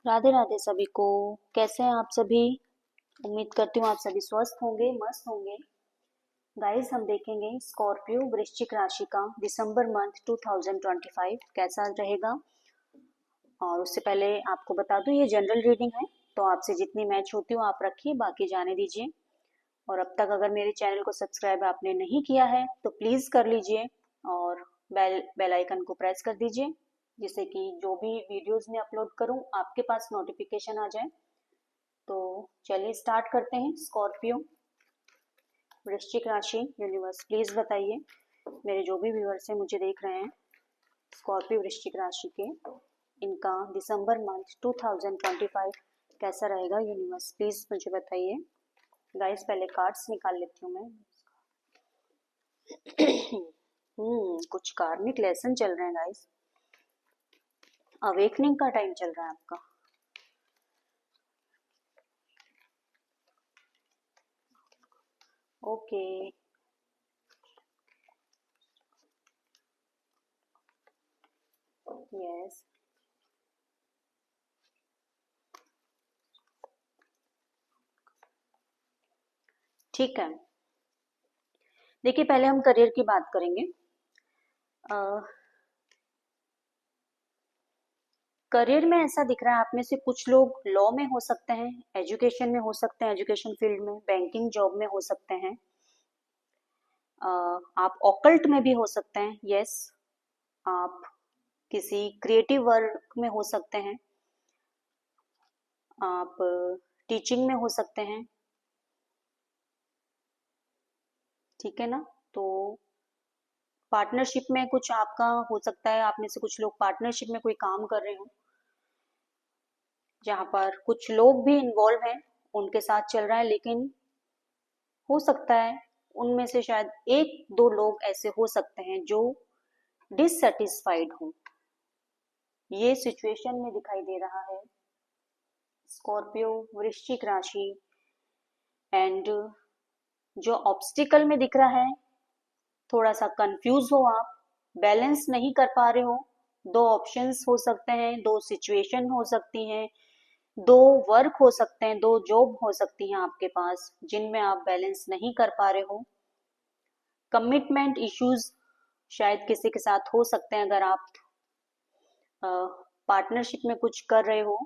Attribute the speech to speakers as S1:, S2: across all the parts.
S1: राधे राधे सभी को। कैसे हैं आप सभी? उम्मीद करती हूँ आप सभी स्वस्थ होंगे, मस्त होंगे। गाइस, हम देखेंगे स्कॉर्पियो वृश्चिक राशि का दिसंबर मंथ 2025 कैसा रहेगा। और उससे पहले आपको बता दूं, ये जनरल रीडिंग है, तो आपसे जितनी मैच होती हो आप रखिए, बाकी जाने दीजिए। और अब तक अगर मेरे चैनल को सब्सक्राइब आपने नहीं किया है तो प्लीज कर लीजिए, और बेल आइकन को प्रेस कर दीजिए, जिससे कि जो भी वीडियोस मैं अपलोड करूं आपके पास नोटिफिकेशन आ जाए। तो चलिए स्टार्ट करते हैं। स्कॉर्पियो वृश्चिक राशि, यूनिवर्स प्लीज बताइए, मेरे जो भी व्यूअर्स हैं मुझे देख रहे हैं, स्कॉर्पियो वृश्चिक राशि के, इनका दिसंबर मंथ 2025 कैसा रहेगा, यूनिवर्स प्लीज मुझे बताइए। गाइस, पहले कार्ड्स निकाल लेती हूँ मैं। कुछ कार्मिक लेसन चल रहे हैं गाइस। अवेकनिंग का टाइम चल रहा है आपका। ओके, यस, ठीक है। देखिए, पहले हम करियर की बात करेंगे। करियर में ऐसा दिख रहा है, आप में से कुछ लोग लॉ में हो सकते हैं, एजुकेशन में हो सकते हैं, एजुकेशन फील्ड में, बैंकिंग जॉब में हो सकते हैं। आप ऑकल्ट में भी हो सकते हैं, यस। आप किसी क्रिएटिव वर्क में हो सकते हैं, आप टीचिंग में हो सकते हैं, ठीक है ना। तो पार्टनरशिप में कुछ आपका हो सकता है, आप में से कुछ लोग पार्टनरशिप में कोई काम कर रहे हो, जहां पर कुछ लोग भी इन्वॉल्व हैं, उनके साथ चल रहा है। लेकिन हो सकता है उनमें से शायद एक दो लोग ऐसे हो सकते हैं जो डिससेटिस्फाइड हो, ये सिचुएशन में दिखाई दे रहा है। स्कॉर्पियो वृश्चिक राशि, एंड जो ऑब्स्टिकल में दिख रहा है, थोड़ा सा कंफ्यूज हो आप, बैलेंस नहीं कर पा रहे हो। दो ऑप्शंस हो सकते हैं, दो सिचुएशन हो सकती हैं, दो वर्क हो सकते हैं, दो जॉब हो सकती हैं आपके पास, जिनमें आप बैलेंस नहीं कर पा रहे हो। कमिटमेंट इश्यूज शायद किसी के साथ हो सकते हैं, अगर आप पार्टनरशिप में कुछ कर रहे हो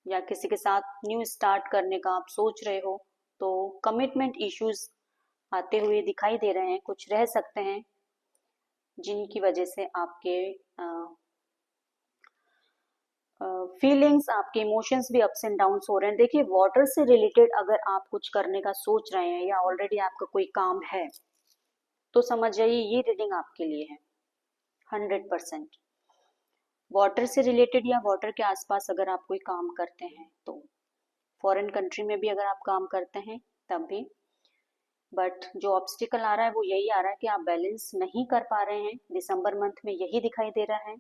S1: या किसी के साथ न्यू स्टार्ट करने का आप सोच रहे हो, तो कमिटमेंट इश्यूज आते हुए दिखाई दे रहे हैं, कुछ रह सकते हैं, जिनकी वजह से आपके फीलिंग्स, आपके इमोशंस भी अप्स एंड डाउन्स हो रहे हैं। देखिए, वाटर से रिलेटेड अगर आप कुछ करने का सोच रहे हैं या ऑलरेडी आपका कोई काम है, तो समझ जाइए ये रीडिंग आपके लिए है 100%। वाटर से रिलेटेड या वाटर के आसपास अगर आप कोई काम करते हैं, तो फॉरेन कंट्री में भी अगर आप काम करते हैं तब भी, बट जो ऑब्स्टिकल आ रहा है वो यही आ रहा है कि आप बैलेंस नहीं कर पा रहे हैं दिसंबर मंथ में, यही दिखाई दे रहा है।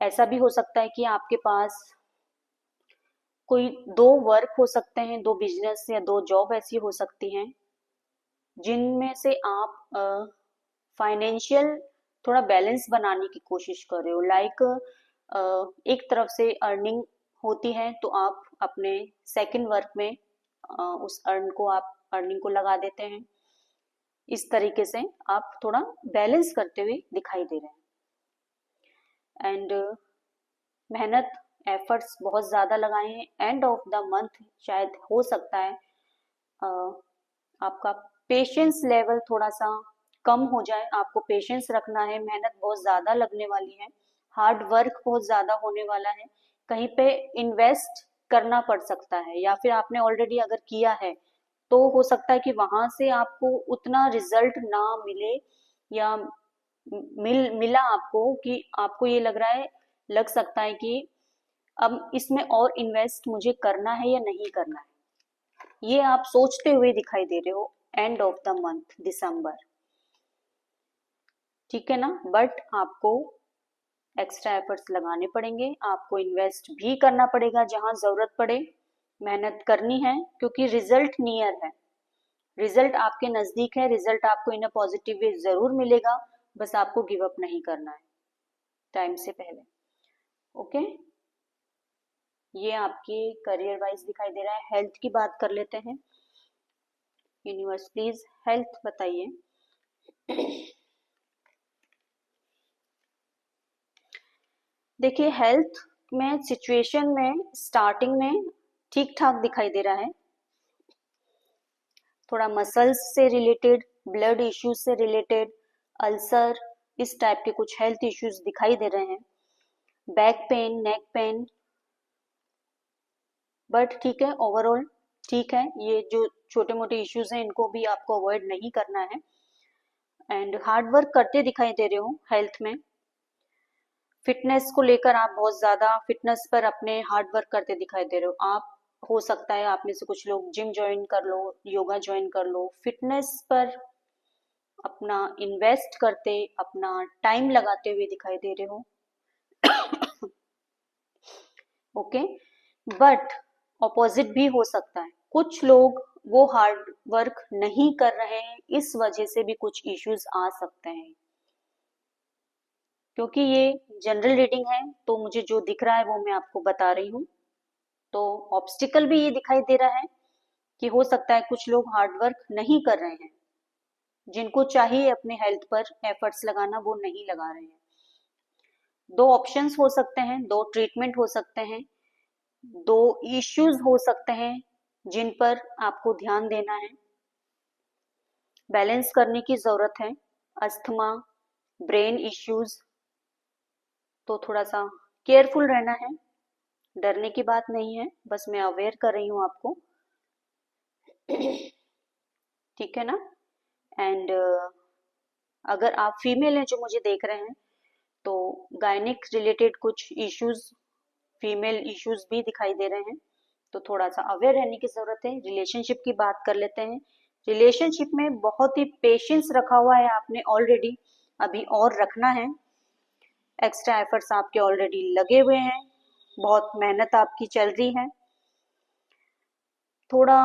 S1: ऐसा भी हो सकता है कि आपके पास कोई दो वर्क हो सकते हैं, दो बिजनेस या दो जॉब ऐसी हो सकती हैं, जिनमें से आप फाइनेंशियल थोड़ा बैलेंस बनाने की कोशिश कर रहे हो। लाइक एक तरफ से अर्निंग होती है तो आप अपने सेकंड वर्क में उस अर्निंग को लगा देते हैं। इस तरीके से आप थोड़ा बैलेंस करते हुए दिखाई दे रहे हैं, एंड मेहनत, एफर्ट्स बहुत ज्यादा लगाए हैं। एंड ऑफ द मंथ शायद हो सकता है आपका पेशेंस लेवल थोड़ा सा कम हो जाए, आपको पेशेंस रखना है, मेहनत बहुत ज्यादा लगने वाली है, हार्ड वर्क बहुत ज्यादा होने वाला है, कहीं पे इन्वेस्ट करना पड़ सकता है, या फिर आपने ऑलरेडी अगर किया है तो हो सकता है कि वहां से आपको उतना रिजल्ट ना मिले, या मिला आपको कि आपको ये लग रहा है, लग सकता है कि अब इसमें और इन्वेस्ट मुझे करना है या नहीं करना है, ये आप सोचते हुए दिखाई दे रहे हो एंड ऑफ द मंथ दिसंबर, ठीक है ना। बट आपको एक्स्ट्रा एफर्ट्स लगाने पड़ेंगे, आपको इन्वेस्ट भी करना पड़ेगा जहां जरूरत पड़े, मेहनत करनी है, क्योंकि रिजल्ट नियर है, रिजल्ट आपके नजदीक है, रिजल्ट आपको इन अ पॉजिटिव वे जरूर मिलेगा। बस आपको गिव अप नहीं करना है टाइम से पहले। ओके, ये आपके करियर वाइज दिखाई दे रहा है। हेल्थ की बात कर लेते हैं। यूनिवर्स प्लीज हेल्थ बताइए। देखिए हेल्थ में सिचुएशन में स्टार्टिंग में ठीक ठाक दिखाई दे रहा है। थोड़ा मसल्स से रिलेटेड, ब्लड इश्यूज से रिलेटेड, अल्सर, इस टाइप के कुछ हेल्थ इश्यूज दिखाई दे रहे हैं। Back pain, neck pain, but ठीक है, ओवरऑल ठीक है। ये जो छोटे मोटे इश्यूज हैं इनको भी आपको अवॉइड नहीं करना है। एंड हार्ड वर्क करते दिखाई दे रहे हो हेल्थ में। फिटनेस को लेकर आप बहुत ज्यादा फिटनेस पर अपने हार्ड वर्क करते दिखाई दे रहे हो। आप हो सकता है आप में से कुछ लोग जिम ज्वाइन कर लो, योगा ज्वाइन कर लो, फिटनेस पर अपना इन्वेस्ट करते, अपना टाइम लगाते हुए दिखाई दे रहे हो। ओके, बट ऑपोजिट भी हो सकता है। कुछ लोग वो हार्ड वर्क नहीं कर रहे हैं, इस वजह से भी कुछ इश्यूज आ सकते हैं। क्योंकि ये जनरल रीडिंग है तो मुझे जो दिख रहा है वो मैं आपको बता रही हूँ। तो ऑब्स्टिकल भी ये दिखाई दे रहा है कि हो सकता है कुछ लोग हार्ड वर्क नहीं कर रहे हैं, जिनको चाहिए अपने हेल्थ पर एफर्ट्स लगाना वो नहीं लगा रहे हैं। दो ऑप्शंस हो सकते हैं, दो ट्रीटमेंट हो सकते हैं, दो इश्यूज हो सकते हैं जिन पर आपको ध्यान देना है, बैलेंस करने की जरूरत है। अस्थमा, ब्रेन इश्यूज, तो थोड़ा सा केयरफुल रहना है। डरने की बात नहीं है, बस मैं अवेयर कर रही हूँ आपको। ठीक है ना। एंड अगर आप फीमेल हैं जो मुझे देख रहे हैं तो गायनिक रिलेटेड कुछ इश्यूज, फीमेल इश्यूज भी दिखाई दे रहे हैं, तो थोड़ा सा अवेयर रहने की जरूरत है। रिलेशनशिप की बात कर लेते हैं। रिलेशनशिप में बहुत ही पेशेंस रखा हुआ है आपने ऑलरेडी, अभी और रखना है। एक्स्ट्रा एफर्ट्स आपके ऑलरेडी लगे हुए हैं, बहुत मेहनत आपकी चल रही है। थोड़ा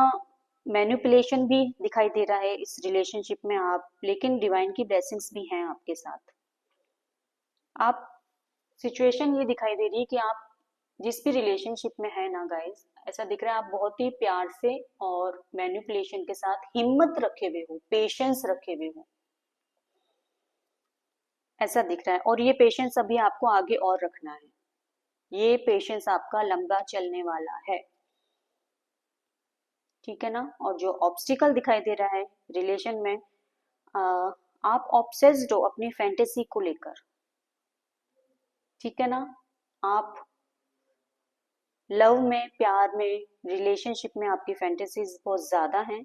S1: मैनिपुलेशन भी दिखाई दे रहा है इस रिलेशनशिप में आप, लेकिन डिवाइन की ब्लेसिंग्स भी हैं आपके साथ। आप सिचुएशन ये दिखाई दे रही है कि आप जिस भी रिलेशनशिप में है ना गाइस, ऐसा दिख रहा है आप बहुत ही प्यार से और मैनिपुलेशन के साथ हिम्मत रखे हुए हो, पेशेंस रखे हुए हो, ऐसा दिख रहा है। और ये पेशेंस अभी आपको आगे और रखना है। ये पेशेंस आपका लंबा चलने वाला है। ठीक है ना। और जो ऑब्स्टिकल दिखाई दे रहा है रिलेशन में, आप ऑब्सेस्ड हो अपनी फैंटेसी को लेकर। ठीक है ना। आप लव में, प्यार में, रिलेशनशिप में आपकी फैंटेसीज बहुत ज्यादा हैं।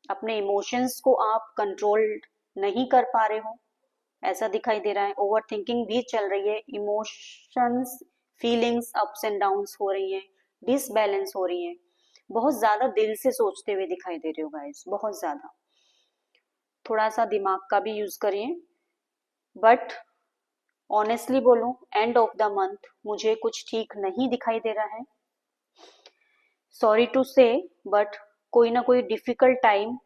S1: अपने इमोशंस को आप कंट्रोल नहीं कर पा रहे हो, ऐसा दिखाई दे रहा है। ओवर थिंकिंग भी चल रही है, emotions, feelings ups and downs हो रही हैं, डिसबैलेंस हो रही हैं। बहुत ज्यादा दिल से सोचते हुए दिखाई दे रहे हो गाइस, बहुत ज्यादा। थोड़ा सा दिमाग का भी यूज करिए। बट ऑनेस्टली बोलूं, एंड ऑफ द मंथ मुझे कुछ ठीक नहीं दिखाई दे रहा है। सॉरी टू से, बट कोई ना कोई डिफिकल्ट टाइम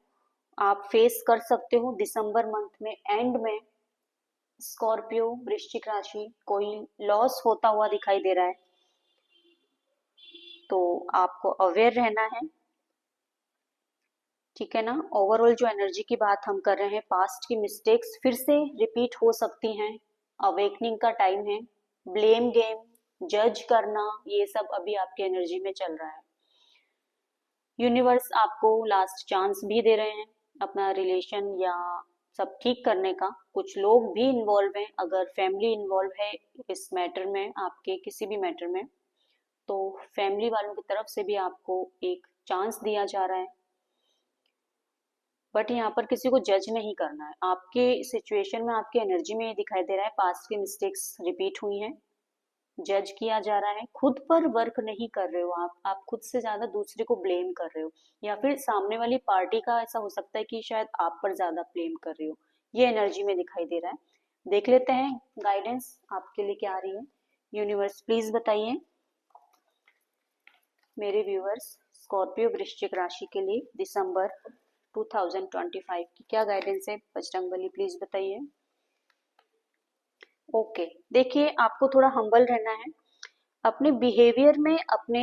S1: आप फेस कर सकते हो दिसंबर मंथ में एंड में। स्कॉर्पियो, वृश्चिक राशि, कोई लॉस होता हुआ दिखाई दे रहा है, तो आपको अवेयर रहना है। ठीक है ना। ओवरऑल जो एनर्जी की बात हम कर रहे हैं, पास्ट की मिस्टेक्स फिर से रिपीट हो सकती हैं। अवेकनिंग का टाइम है। ब्लेम गेम, जज करना, ये सब अभी आपकी एनर्जी में चल रहा है। यूनिवर्स आपको लास्ट चांस भी दे रहे हैं अपना रिलेशन या सब ठीक करने का। कुछ लोग भी इन्वॉल्व हैं, अगर फैमिली इन्वॉल्व है इस मैटर में, आपके किसी भी मैटर में, तो फैमिली वालों की तरफ से भी आपको एक चांस दिया जा रहा है। बट यहाँ पर किसी को जज नहीं करना है। आपके सिचुएशन में, आपकी एनर्जी में ये दिखाई दे रहा है पास्ट की मिस्टेक्स रिपीट हुई हैं, जज किया जा रहा है, खुद पर वर्क नहीं कर रहे हो आप खुद से ज्यादा दूसरे को ब्लेम कर रहे हो, या फिर सामने वाली पार्टी का ऐसा हो सकता है कि शायद आप पर ज्यादा ब्लेम कर रहे हो। ये एनर्जी में दिखाई दे रहा है। देख लेते हैं गाइडेंस आपके लिए क्या आ रही है। यूनिवर्स प्लीज बताइए मेरे व्यूअर्स स्कॉर्पियो वृश्चिक राशि के लिए दिसंबर 2025 की क्या गाइडेंस है। बजरंगबली प्लीज बताइए। ओके, देखिए आपको थोड़ा हम्बल रहना है। अपने बिहेवियर में, अपने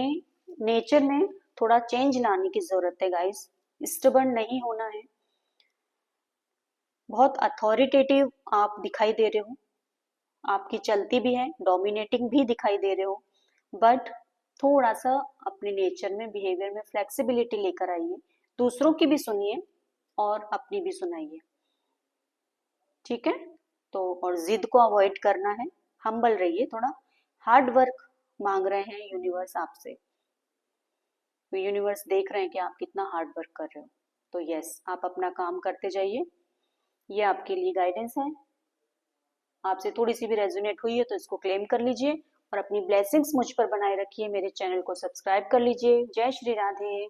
S1: नेचर में थोड़ा चेंज लाने की जरूरत है गाइस। स्टबर्न नहीं होना है। बहुत अथॉरिटेटिव आप दिखाई दे रहे हो, आपकी चलती भी है, डोमिनेटिंग भी दिखाई दे रहे हो, बट थोड़ा सा अपने नेचर में, बिहेवियर में फ्लेक्सिबिलिटी लेकर आइए। दूसरों की भी सुनिए और अपनी भी सुनाइए, ठीक है। तो और जिद को अवॉइड करना है, हम्बल रहिए, थोड़ा हार्ड वर्क मांग रहे हैं यूनिवर्स आपसे। तो यूनिवर्स देख रहे हैं कि आप कितना हार्ड वर्क कर रहे हो। तो यस, आप अपना काम करते जाइए। ये आपके लिए गाइडेंस है। आपसे थोड़ी सी भी रेजोनेट हुई है तो इसको क्लेम कर लीजिए और अपनी ब्लेसिंग्स मुझ पर बनाए रखिए। मेरे चैनल को सब्सक्राइब कर लीजिए। जय श्री राधे।